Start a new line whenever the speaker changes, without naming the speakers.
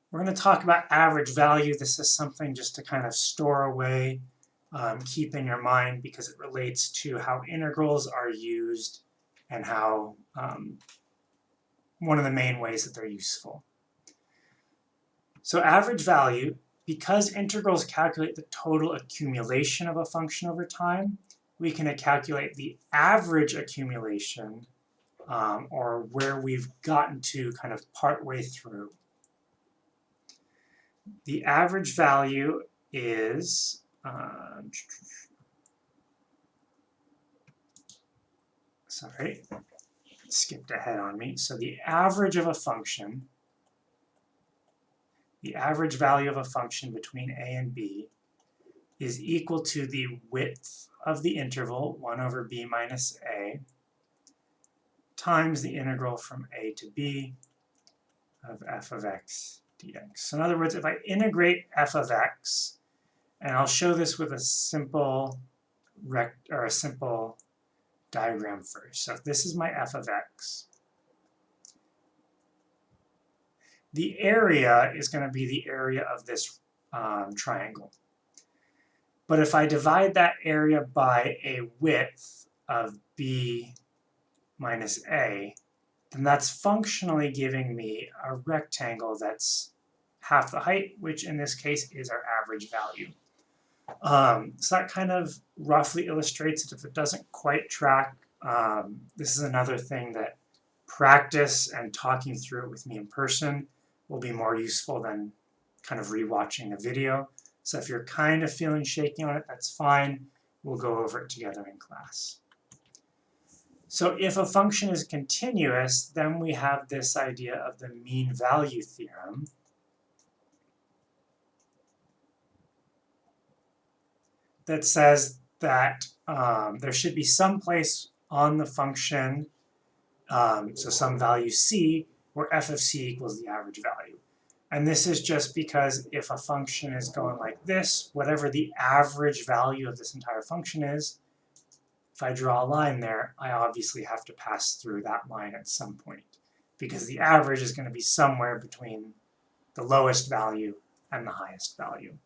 We're going to talk about average value. This is something just to kind of store away, keep in your mind, because it relates to how integrals are used and how one of the main ways that they're useful. So average value, because integrals calculate the total accumulation of a function over time, we can calculate the average accumulation, or where we've gotten to kind of partway through. The average value is, sorry, skipped ahead on me. So the average of a function, the average value of a function between a and b is equal to the width of the interval, 1 over b minus a, times the integral from a to b of f of x dx. So in other words, if I integrate f of x, and I'll show this with a simple diagram first. So if this is my f of x, the area is going to be the area of this triangle. But if I divide that area by a width of b minus a, then that's functionally giving me a rectangle that's half the height, which in this case is our average value. So that kind of roughly illustrates it. If it doesn't quite track, this is another thing that practice and talking through it with me in person will be more useful than kind of rewatching a video. So if you're kind of feeling shaky on it, that's fine. We'll go over it together in class. So if a function is continuous, then we have this idea of the mean value theorem. That says that there should be some place on the function, so some value c, where f of c equals the average value. And this is just because if a function is going like this, whatever the average value of this entire function is, if I draw a line there, I obviously have to pass through that line at some point, because the average is going to be somewhere between the lowest value and the highest value.